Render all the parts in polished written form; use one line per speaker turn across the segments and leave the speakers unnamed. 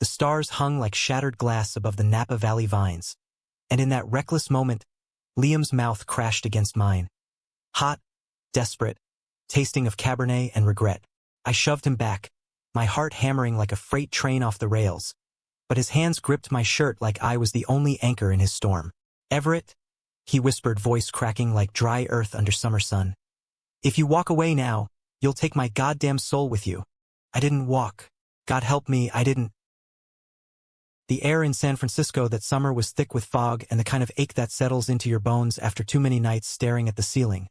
The stars hung like shattered glass above the Napa Valley vines. And in that reckless moment, Liam's mouth crashed against mine. Hot, desperate, tasting of Cabernet and regret. I shoved him back, my heart hammering like a freight train off the rails. But his hands gripped my shirt like I was the only anchor in his storm. "Everett," he whispered, voice cracking like dry earth under summer sun. "If you walk away now, you'll take my goddamn soul with you." I didn't walk. God help me, I didn't. The air in San Francisco that summer was thick with fog and the kind of ache that settles into your bones after too many nights staring at the ceiling,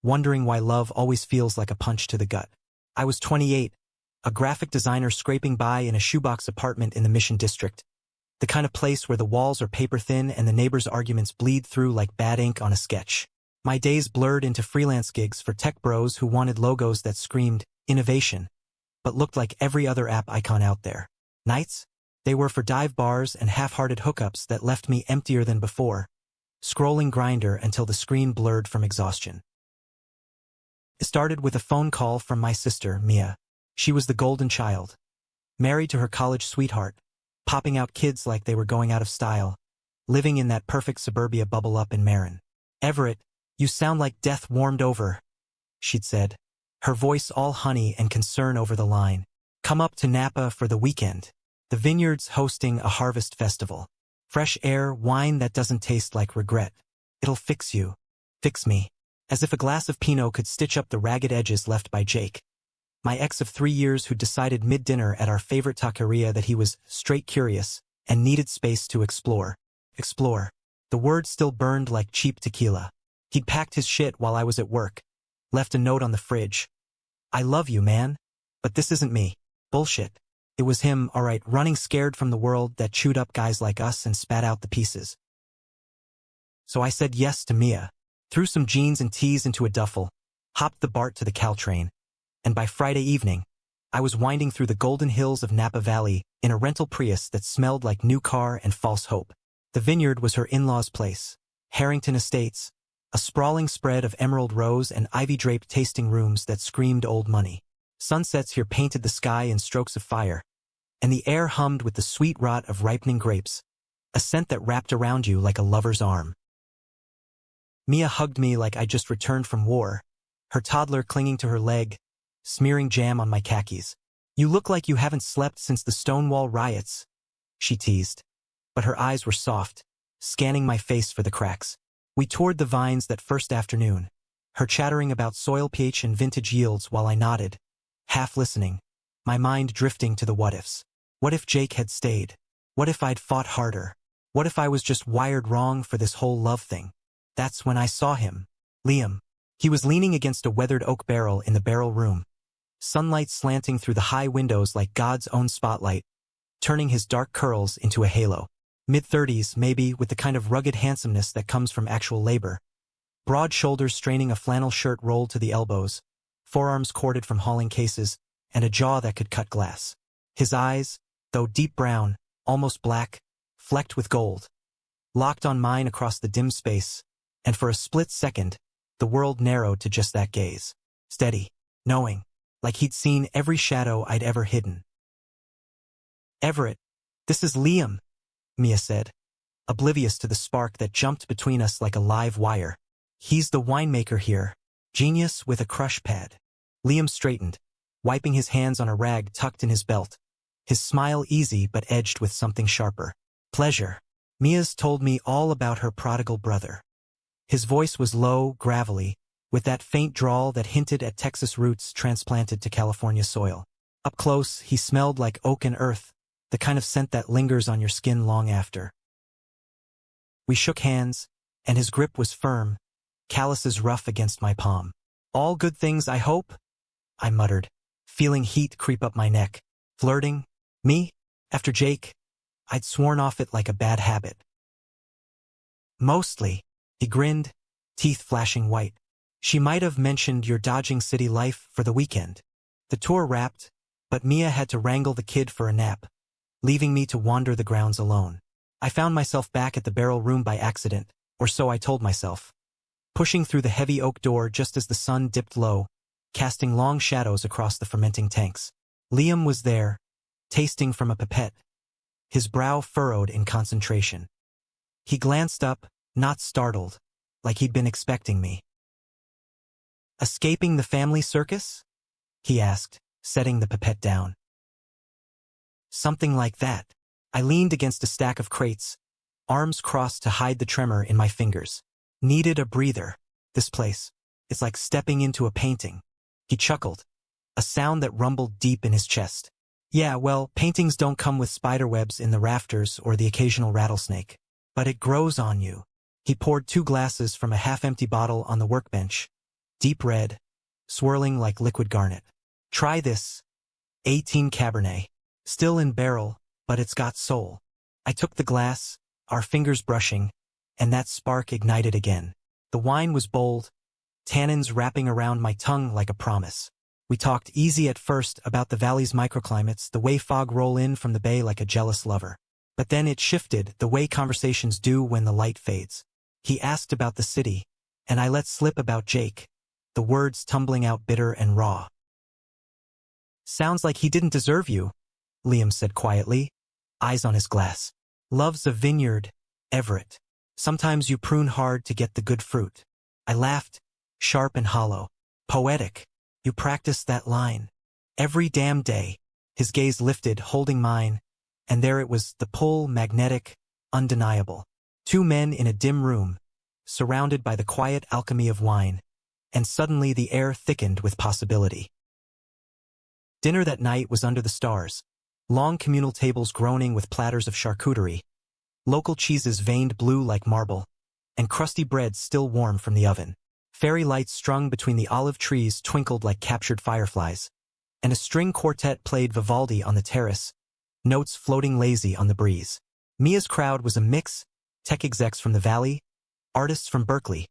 wondering why love always feels like a punch to the gut. I was 28, a graphic designer scraping by in a shoebox apartment in the Mission District, the kind of place where the walls are paper thin and the neighbors' arguments bleed through like bad ink on a sketch. My days blurred into freelance gigs for tech bros who wanted logos that screamed innovation, but looked like every other app icon out there. Nights? They were for dive bars and half-hearted hookups that left me emptier than before, scrolling Grindr until the screen blurred from exhaustion. It started with a phone call from my sister, Mia. She was the golden child, married to her college sweetheart, popping out kids like they were going out of style, living in that perfect suburbia bubble up in Marin. "Everett, you sound like death warmed over," she'd said, her voice all honey and concern over the line. "Come up to Napa for the weekend. The Vineyard's hosting a harvest festival. Fresh air, wine that doesn't taste like regret. It'll fix you. Fix me." As if a glass of Pinot could stitch up the ragged edges left by Jake, my ex of 3 years who decided mid-dinner at our favorite taqueria that he was straight curious and needed space to explore. Explore. The word still burned like cheap tequila. He'd packed his shit while I was at work, left a note on the fridge. "I love you, man. But this isn't me." Bullshit. It was him, all right, running scared from the world that chewed up guys like us and spat out the pieces. So I said yes to Mia, threw some jeans and tees into a duffel, hopped the BART to the Caltrain, and by Friday evening, I was winding through the golden hills of Napa Valley in a rental Prius that smelled like new car and false hope. The Vineyard was her in-laws' place, Harrington Estates, a sprawling spread of emerald rose and ivy-draped tasting rooms that screamed old money. Sunsets here painted the sky in strokes of fire, and the air hummed with the sweet rot of ripening grapes, a scent that wrapped around you like a lover's arm. Mia hugged me like I just returned from war, her toddler clinging to her leg, smearing jam on my khakis. "You look like you haven't slept since the Stonewall riots," she teased. But her eyes were soft, scanning my face for the cracks. We toured the vines that first afternoon, her chattering about soil pH and vintage yields while I nodded, half listening, my mind drifting to the what-ifs. What if Jake had stayed? What if I'd fought harder? What if I was just wired wrong for this whole love thing? That's when I saw him. Liam. He was leaning against a weathered oak barrel in the barrel room, sunlight slanting through the high windows like God's own spotlight, turning his dark curls into a halo. Mid-30s, maybe, with the kind of rugged handsomeness that comes from actual labor. Broad shoulders straining a flannel shirt rolled to the elbows, forearms corded from hauling cases, and a jaw that could cut glass. His eyes, though deep brown, almost black, flecked with gold, locked on mine across the dim space, and for a split second, the world narrowed to just that gaze. Steady, knowing, like he'd seen every shadow I'd ever hidden. "Everett, this is Liam," Mia said, oblivious to the spark that jumped between us like a live wire. "He's the winemaker here, genius with a crush pad." Liam straightened, wiping his hands on a rag tucked in his belt, his smile easy but edged with something sharper. "Pleasure. Mia's told me all about her prodigal brother." His voice was low, gravelly, with that faint drawl that hinted at Texas roots transplanted to California soil. Up close, he smelled like oak and earth, the kind of scent that lingers on your skin long after. We shook hands, and his grip was firm, calluses rough against my palm. "All good things, I hope?" I muttered, feeling heat creep up my neck. Flirting? Me? After Jake? I'd sworn off it like a bad habit. "Mostly," he grinned, teeth flashing white. "She might have mentioned you're dodging city life for the weekend." The tour wrapped, but Mia had to wrangle the kid for a nap, leaving me to wander the grounds alone. I found myself back at the barrel room by accident, or so I told myself, pushing through the heavy oak door just as the sun dipped low, casting long shadows across the fermenting tanks. Liam was there, tasting from a pipette, his brow furrowed in concentration. He glanced up, not startled, like he'd been expecting me. "Escaping the family circus?" he asked, setting the pipette down. "Something like that." I leaned against a stack of crates, arms crossed to hide the tremor in my fingers. Needed a breather. This place. It's like stepping into a painting. He chuckled, a sound that rumbled deep in his chest. "Yeah, well, paintings don't come with spiderwebs in the rafters or the occasional rattlesnake. But it grows on you." He poured 2 glasses from a half-empty bottle on the workbench, deep red, swirling like liquid garnet. "Try this. 18 Cabernet. Still in barrel, but it's got soul." I took the glass, our fingers brushing, and that spark ignited again. The wine was bold, tannins wrapping around my tongue like a promise. We talked easy at first about the valley's microclimates, the way fog roll in from the bay like a jealous lover. But then it shifted, the way conversations do when the light fades. He asked about the city, and I let slip about Jake, the words tumbling out bitter and raw. "Sounds like he didn't deserve you," Liam said quietly, eyes on his glass. "Love's a vineyard, Everett. Sometimes you prune hard to get the good fruit." I laughed, sharp and hollow. "Poetic. You practice that line every damn day." His gaze lifted, holding mine, and there it was, the pull, magnetic, undeniable. 2 men in a dim room, surrounded by the quiet alchemy of wine, and suddenly the air thickened with possibility. Dinner that night was under the stars, long communal tables groaning with platters of charcuterie, local cheeses veined blue like marble, and crusty bread still warm from the oven. Fairy lights strung between the olive trees twinkled like captured fireflies, and a string quartet played Vivaldi on the terrace, notes floating lazy on the breeze. Mia's crowd was a mix, tech execs from the valley, artists from Berkeley,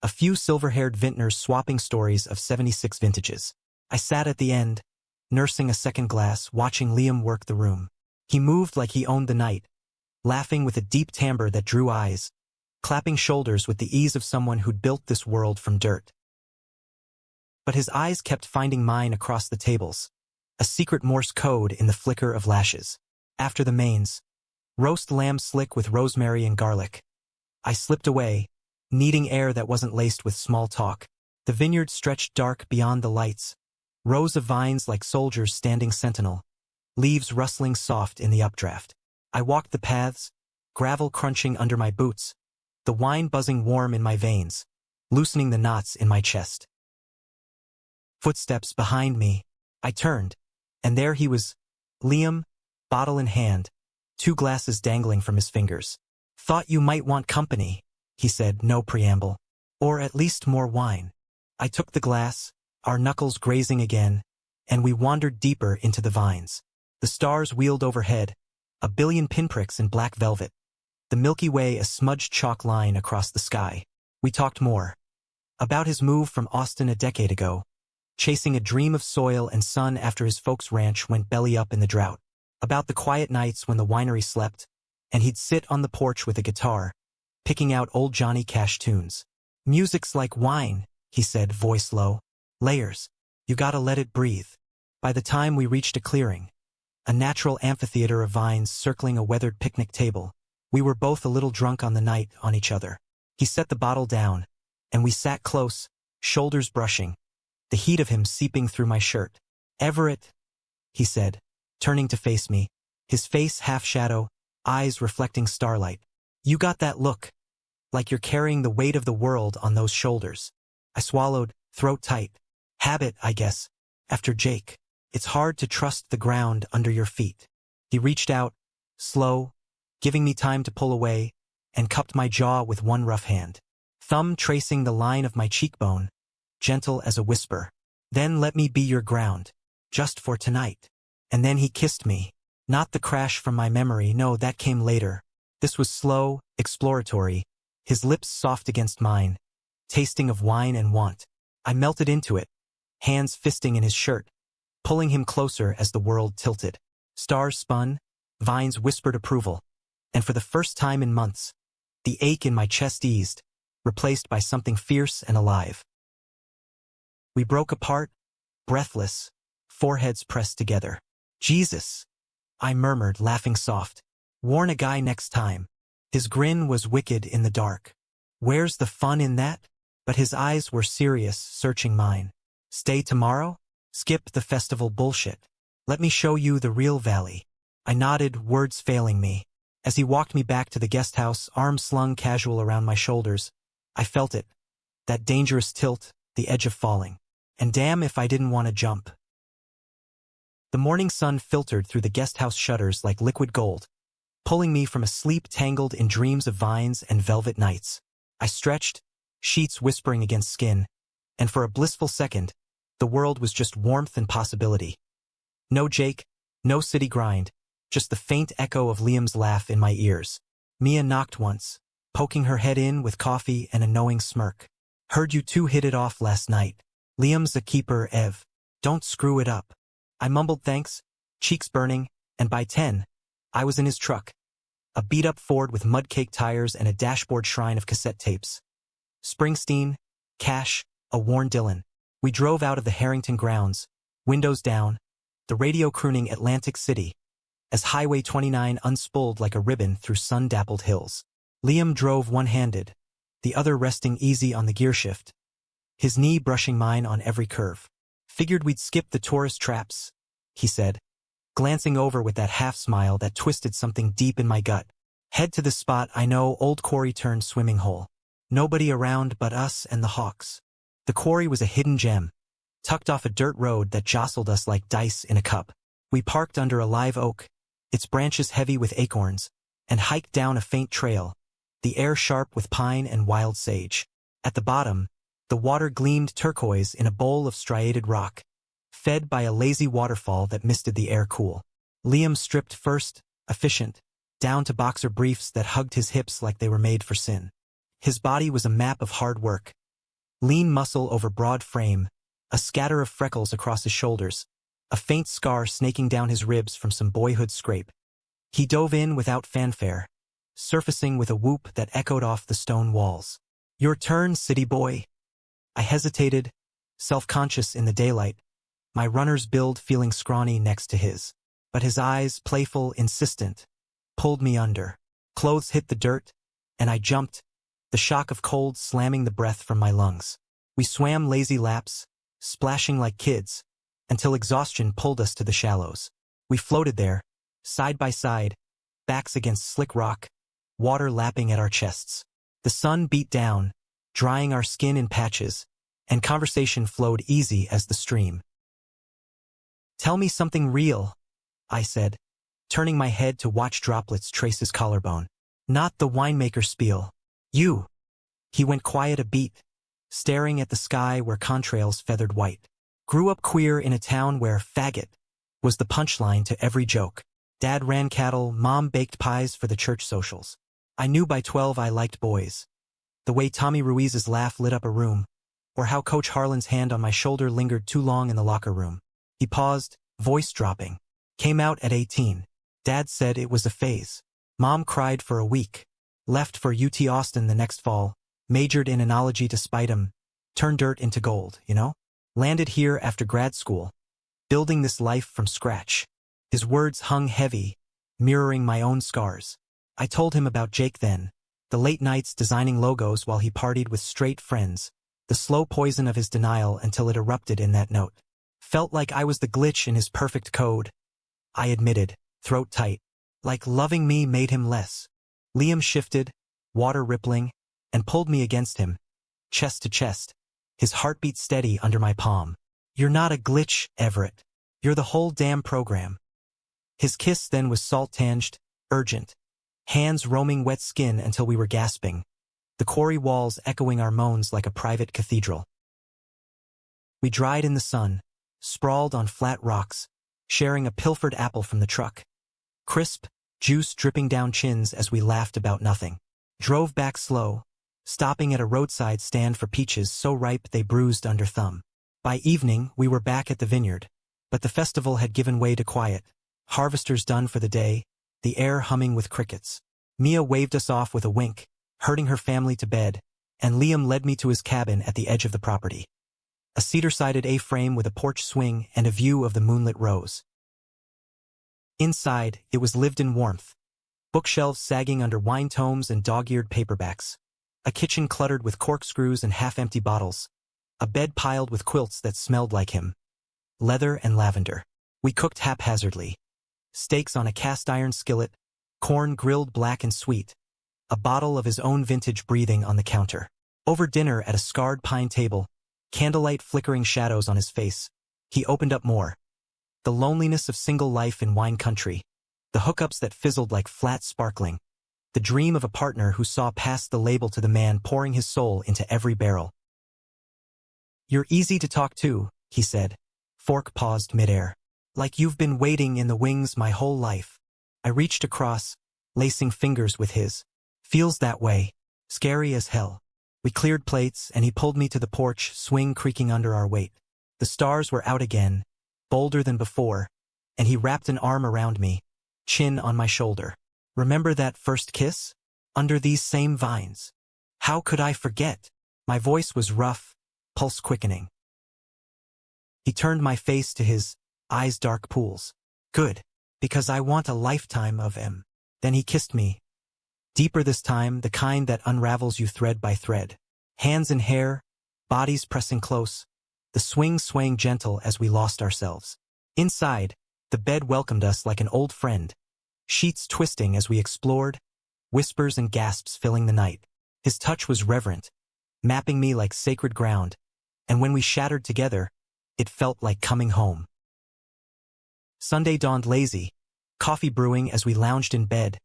a few silver-haired vintners swapping stories of 76 vintages. I sat at the end, nursing a second glass, watching Liam work the room. He moved like he owned the night, laughing with a deep timbre that drew eyes, clapping shoulders with the ease of someone who'd built this world from dirt. But his eyes kept finding mine across the tables, a secret Morse code in the flicker of lashes. After the mains, roast lamb slick with rosemary and garlic, I slipped away, needing air that wasn't laced with small talk. The vineyard stretched dark beyond the lights, rows of vines like soldiers standing sentinel, leaves rustling soft in the updraft. I walked the paths, gravel crunching under my boots, the wine buzzing warm in my veins, loosening the knots in my chest. Footsteps behind me. I turned, and there he was, Liam, bottle in hand, 2 glasses dangling from his fingers. "Thought you might want company," he said, no preamble. "Or at least more wine." I took the glass, our knuckles grazing again, and we wandered deeper into the vines. The stars wheeled overhead, a billion pinpricks in black velvet, the Milky Way a smudged chalk line across the sky. We talked more. About his move from Austin a decade ago, chasing a dream of soil and sun after his folks' ranch went belly up in the drought. About the quiet nights when the winery slept, and he'd sit on the porch with a guitar, picking out old Johnny Cash tunes. "Music's like wine," he said, voice low. "Layers. You gotta let it breathe." By the time we reached a clearing, a natural amphitheater of vines circling a weathered picnic table, we were both a little drunk on the night, on each other. He set the bottle down, and we sat close, shoulders brushing, the heat of him seeping through my shirt. "Everett," he said, turning to face me, his face half-shadow, eyes reflecting starlight. "You got that look, like you're carrying the weight of the world on those shoulders." I swallowed, throat tight. "Habit, I guess. After Jake, it's hard to trust the ground under your feet." He reached out, slow, giving me time to pull away, and cupped my jaw with one rough hand, thumb tracing the line of my cheekbone, gentle as a whisper. "Then let me be your ground, just for tonight." And then he kissed me. Not the crash from my memory, no, that came later. This was slow, exploratory, his lips soft against mine, tasting of wine and want. I melted into it, hands fisting in his shirt, pulling him closer as the world tilted. Stars spun, vines whispered approval, and for the first time in months, the ache in my chest eased, replaced by something fierce and alive. We broke apart, breathless, foreheads pressed together. "Jesus," I murmured, laughing soft. Warn a guy next time. His grin was wicked in the dark. Where's the fun in that? But his eyes were serious, searching mine. Stay tomorrow? Skip the festival bullshit. Let me show you the real valley. I nodded, words failing me. As he walked me back to the guest house, arms slung casual around my shoulders, I felt it. That dangerous tilt, the edge of falling. And damn if I didn't want to jump. The morning sun filtered through the guest house shutters like liquid gold, pulling me from a sleep tangled in dreams of vines and velvet nights. I stretched, sheets whispering against skin, and for a blissful second, the world was just warmth and possibility. No Jake, no city grind, just the faint echo of Liam's laugh in my ears. Mia knocked once, poking her head in with coffee and a knowing smirk. Heard you two hit it off last night. Liam's a keeper, Ev. Don't screw it up. I mumbled thanks, cheeks burning, and by 10, I was in his truck. A beat-up Ford with mud-caked tires and a dashboard shrine of cassette tapes. Springsteen, Cash, a worn Dylan. We drove out of the Harrington grounds, windows down, the radio crooning Atlantic City, as Highway 29 unspooled like a ribbon through sun-dappled hills. Liam drove one-handed, the other resting easy on the gearshift, his knee brushing mine on every curve. Figured we'd skip the tourist traps, he said, glancing over with that half-smile that twisted something deep in my gut. Head to the spot I know, old quarry turned swimming hole. Nobody around but us and the hawks. The quarry was a hidden gem, tucked off a dirt road that jostled us like dice in a cup. We parked under a live oak, its branches heavy with acorns, and hiked down a faint trail, the air sharp with pine and wild sage. At the bottom, the water gleamed turquoise in a bowl of striated rock, fed by a lazy waterfall that misted the air cool. Liam stripped first, efficient, down to boxer briefs that hugged his hips like they were made for sin. His body was a map of hard work. Lean muscle over broad frame, a scatter of freckles across his shoulders, a faint scar snaking down his ribs from some boyhood scrape. He dove in without fanfare, surfacing with a whoop that echoed off the stone walls. Your turn, city boy. I hesitated, self-conscious in the daylight, my runner's build feeling scrawny next to his. But his eyes, playful, insistent, pulled me under. Clothes hit the dirt, and I jumped, the shock of cold slamming the breath from my lungs. We swam lazy laps, splashing like kids, until exhaustion pulled us to the shallows. We floated there, side by side, backs against slick rock, water lapping at our chests. The sun beat down, drying our skin in patches, and conversation flowed easy as the stream. Tell me something real, I said, turning my head to watch droplets trace his collarbone. Not the winemaker spiel. You. He went quiet a beat, staring at the sky where contrails feathered white. Grew up queer in a town where faggot was the punchline to every joke. Dad ran cattle, Mom baked pies for the church socials. I knew by 12 I liked boys. The way Tommy Ruiz's laugh lit up a room, or how Coach Harlan's hand on my shoulder lingered too long in the locker room. He paused, voice dropping. Came out at 18. Dad said it was a phase. Mom cried for a week. Left for UT Austin the next fall. Majored in enology to spite him. Turned dirt into gold, you know? Landed here after grad school. Building this life from scratch. His words hung heavy, mirroring my own scars. I told him about Jake then. The late nights designing logos while he partied with straight friends. The slow poison of his denial until it erupted in that note. Felt like I was the glitch in his perfect code. I admitted, throat tight. Like loving me made him less. Liam shifted, water rippling, and pulled me against him, chest to chest, his heartbeat steady under my palm. You're not a glitch, Everett. You're the whole damn program. His kiss then was salt-tinged, urgent, hands roaming wet skin until we were gasping, the quarry walls echoing our moans like a private cathedral. We dried in the sun, sprawled on flat rocks, sharing a pilfered apple from the truck. Crisp, juice dripping down chins as we laughed about nothing. Drove back slow, stopping at a roadside stand for peaches so ripe they bruised under thumb. By evening, we were back at the vineyard, but the festival had given way to quiet. Harvesters done for the day, the air humming with crickets. Mia waved us off with a wink, herding her family to bed, and Liam led me to his cabin at the edge of the property. A cedar-sided A-frame with a porch swing and a view of the moonlit rose. Inside, it was lived-in warmth. bookshelves sagging under wine tomes and dog-eared paperbacks, a kitchen cluttered with corkscrews and half-empty bottles, a bed piled with quilts that smelled like him, leather and lavender. We cooked haphazardly. Steaks on a cast-iron skillet, corn grilled black and sweet, a bottle of his own vintage breathing on the counter. Over dinner at a scarred pine table, candlelight flickering shadows on his face, he opened up more. The loneliness of single life in wine country, the hookups that fizzled like flat sparkling, the dream of a partner who saw past the label to the man pouring his soul into every barrel. "You're easy to talk to," he said. Fork paused midair. "Like you've been waiting in the wings my whole life." I reached across, lacing fingers with his. "Feels that way. Scary as hell." We cleared plates, and he pulled me to the porch, swing creaking under our weight. The stars were out again, bolder than before, and he wrapped an arm around me, chin on my shoulder. "Remember that first kiss? Under these same vines?" How could I forget? My voice was rough, pulse quickening. He turned my face to his, eyes dark pools. "Good, because I want a lifetime of em." Then he kissed me. Deeper this time, the kind that unravels you thread by thread. Hands in hair, bodies pressing close, the swing swaying gentle as we lost ourselves. Inside, the bed welcomed us like an old friend, sheets twisting as we explored, whispers and gasps filling the night. His touch was reverent, mapping me like sacred ground, and when we shattered together, it felt like coming home. Sunday dawned lazy, coffee brewing as we lounged in bed,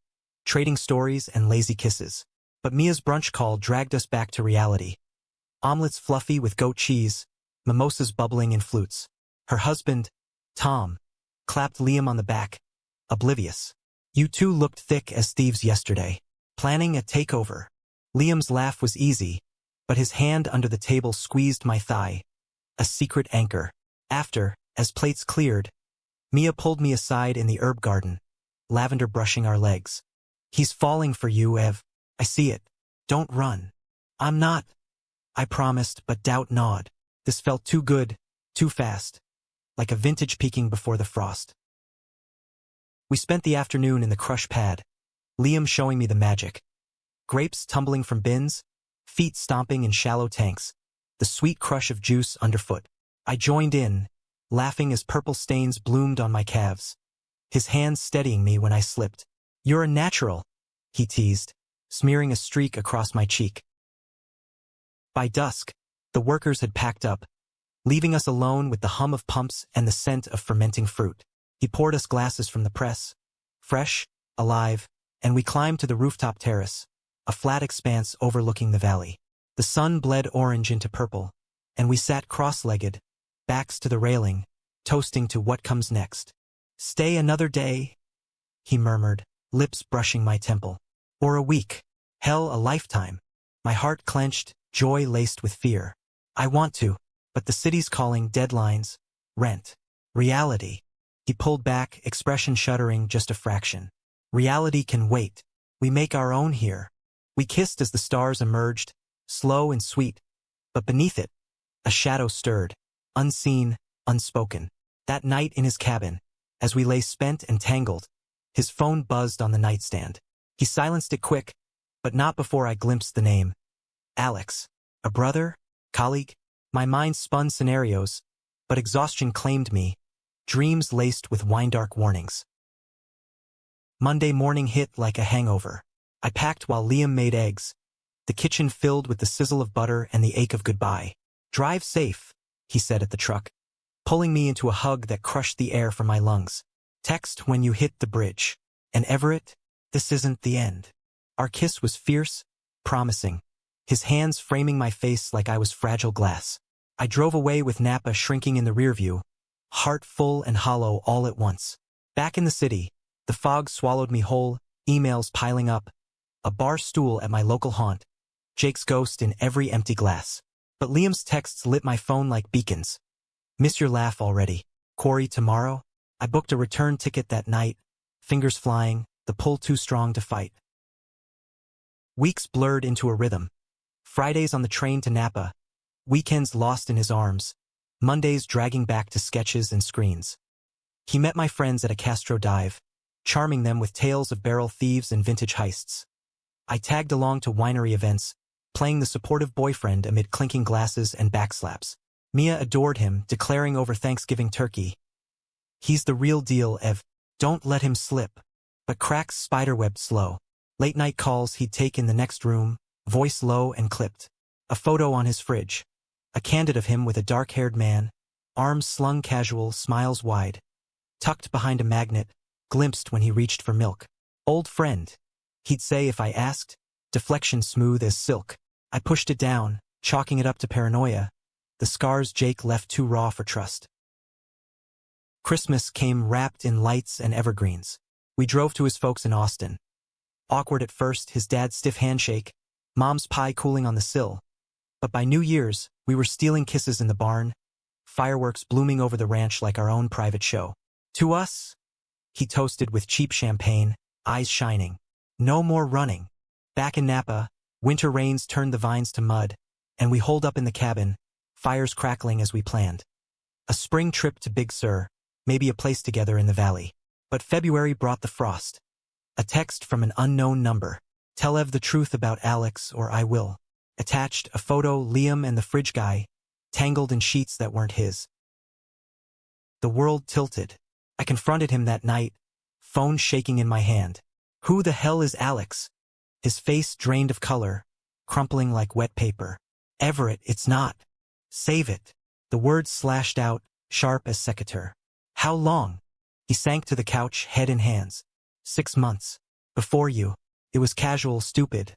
trading stories and lazy kisses. But Mia's brunch call dragged us back to reality. Omelets fluffy with goat cheese, mimosas bubbling in flutes. Her husband, Tom, clapped Liam on the back, oblivious. "You two looked thick as thieves yesterday. Planning a takeover." Liam's laugh was easy, but his hand under the table squeezed my thigh, a secret anchor. After, as plates cleared, Mia pulled me aside in the herb garden, lavender brushing our legs. "He's falling for you, Ev. I see it. Don't run." "I'm not," I promised, but doubt gnawed. This felt too good, too fast, like a vintage peeking before the frost. We spent the afternoon in the crush pad, Liam showing me the magic. Grapes tumbling from bins, feet stomping in shallow tanks, the sweet crush of juice underfoot. I joined in, laughing as purple stains bloomed on my calves, his hands steadying me when I slipped. "You're a natural," he teased, smearing a streak across my cheek. By dusk, the workers had packed up, leaving us alone with the hum of pumps and the scent of fermenting fruit. He poured us glasses from the press, fresh, alive, and we climbed to the rooftop terrace, a flat expanse overlooking the valley. The sun bled orange into purple, and we sat cross-legged, backs to the railing, toasting to what comes next. "Stay another day," he murmured, lips brushing my temple. "Or a week. Hell, a lifetime." My heart clenched, joy laced with fear. "I want to, but the city's calling, deadlines, rent. Reality." He pulled back, expression shuddering just a fraction. "Reality can wait. We make our own here." We kissed as the stars emerged, slow and sweet, but beneath it, a shadow stirred, unseen, unspoken. That night in his cabin, as we lay spent and tangled, his phone buzzed on the nightstand. He silenced it quick, but not before I glimpsed the name. Alex. A brother? Colleague? My mind spun scenarios, but exhaustion claimed me, dreams laced with wine-dark warnings. Monday morning hit like a hangover. I packed while Liam made eggs, the kitchen filled with the sizzle of butter and the ache of goodbye. "Drive safe," he said at the truck, pulling me into a hug that crushed the air from my lungs. "Text when you hit the bridge. And Everett, this isn't the end." Our kiss was fierce, promising, his hands framing my face like I was fragile glass. I drove away with Napa shrinking in the rearview, heart full and hollow all at once. Back in the city, the fog swallowed me whole, emails piling up, a bar stool at my local haunt, Jake's ghost in every empty glass. But Liam's texts lit my phone like beacons. "Miss your laugh already. Quarry tomorrow?" I booked a return ticket that night, fingers flying, the pull too strong to fight. Weeks blurred into a rhythm. Fridays on the train to Napa, weekends lost in his arms, Mondays dragging back to sketches and screens. He met my friends at a Castro dive, charming them with tales of barrel thieves and vintage heists. I tagged along to winery events, playing the supportive boyfriend amid clinking glasses and backslaps. Mia adored him, declaring over Thanksgiving turkey, "He's the real deal, Ev. Don't let him slip." But cracks spiderwebbed slow. Late-night calls he'd take in the next room, voice low and clipped. A photo on his fridge. A candid of him with a dark-haired man, arms slung casual, smiles wide. Tucked behind a magnet, glimpsed when he reached for milk. "Old friend," he'd say if I asked, deflection smooth as silk. I pushed it down, chalking it up to paranoia. The scars Jake left too raw for trust. Christmas came wrapped in lights and evergreens. We drove to his folks in Austin. Awkward at first, his dad's stiff handshake, mom's pie cooling on the sill. But by New Year's, we were stealing kisses in the barn, fireworks blooming over the ranch like our own private show. "To us," he toasted with cheap champagne, eyes shining. "No more running." Back in Napa, winter rains turned the vines to mud, and we holed up in the cabin, fires crackling as we planned. A spring trip to Big Sur, maybe a place together in the valley. But February brought the frost. A text from an unknown number. "Tell Ev the truth about Alex or I will." Attached, a photo, Liam and the fridge guy, tangled in sheets that weren't his. The world tilted. I confronted him that night, phone shaking in my hand. "Who the hell is Alex?" His face drained of color, crumpling like wet paper. "Everett, it's not. Save it." The words slashed out, sharp as secateur. "How long?" He sank to the couch, head in hands. 6 months. Before you. It was casual, stupid.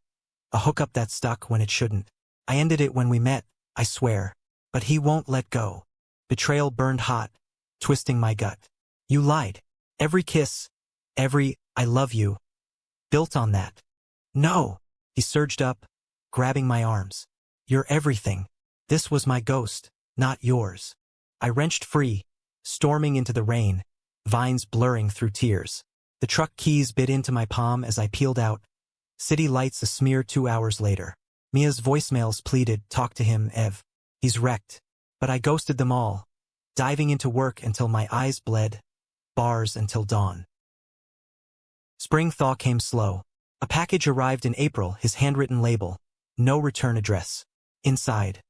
A hookup that stuck when it shouldn't. I ended it when we met, I swear. But he won't let go. Betrayal burned hot, twisting my gut. "You lied. Every kiss, every I love you, built on that." "No." He surged up, grabbing my arms. "You're everything. This was my ghost, not yours." I wrenched free, storming into the rain, vines blurring through tears. The truck keys bit into my palm as I peeled out. City lights a smear 2 hours later. Mia's voicemails pleaded, "Talk to him, Ev. He's wrecked." But I ghosted them all, diving into work until my eyes bled, bars until dawn. Spring thaw came slow. A package arrived in April, his handwritten label, no return address. Inside,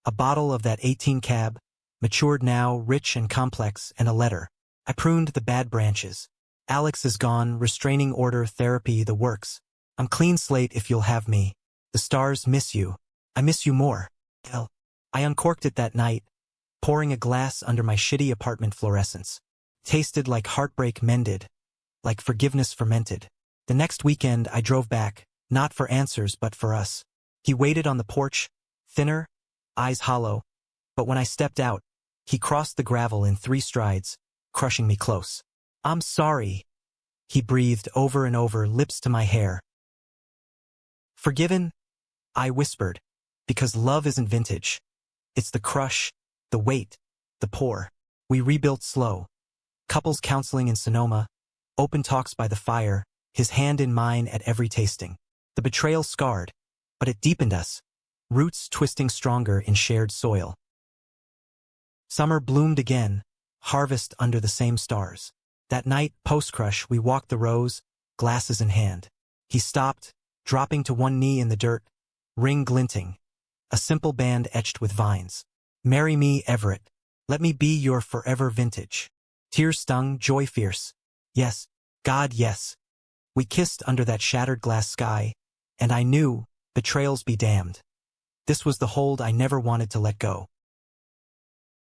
a bottle of that 18 cab, matured now, rich and complex, and a letter. I pruned the bad branches. "Alex is gone, restraining order, therapy, the works. I'm clean slate if you'll have me. The stars miss you. I miss you more. L." I uncorked it that night, pouring a glass under my shitty apartment fluorescence. Tasted like heartbreak mended, like forgiveness fermented. The next weekend I drove back, not for answers but for us. He waited on the porch, thinner, eyes hollow, but when I stepped out, he crossed the gravel in 3 strides, crushing me close. "I'm sorry," he breathed over and over, lips to my hair. "Forgiven?" I whispered, because love isn't vintage. It's the crush, the weight, the pour. We rebuilt slow. Couples counseling in Sonoma, open talks by the fire, his hand in mine at every tasting. The betrayal scarred, but it deepened us, roots twisting stronger in shared soil. Summer bloomed again, harvest under the same stars. That night, post-crush, we walked the rows, glasses in hand. He stopped, dropping to one knee in the dirt, ring glinting, a simple band etched with vines. "Marry me, Everett. Let me be your forever vintage." Tears stung, joy fierce. Yes, God, yes. We kissed under that shattered glass sky, and I knew, betrayals be damned. This was the hold I never wanted to let go.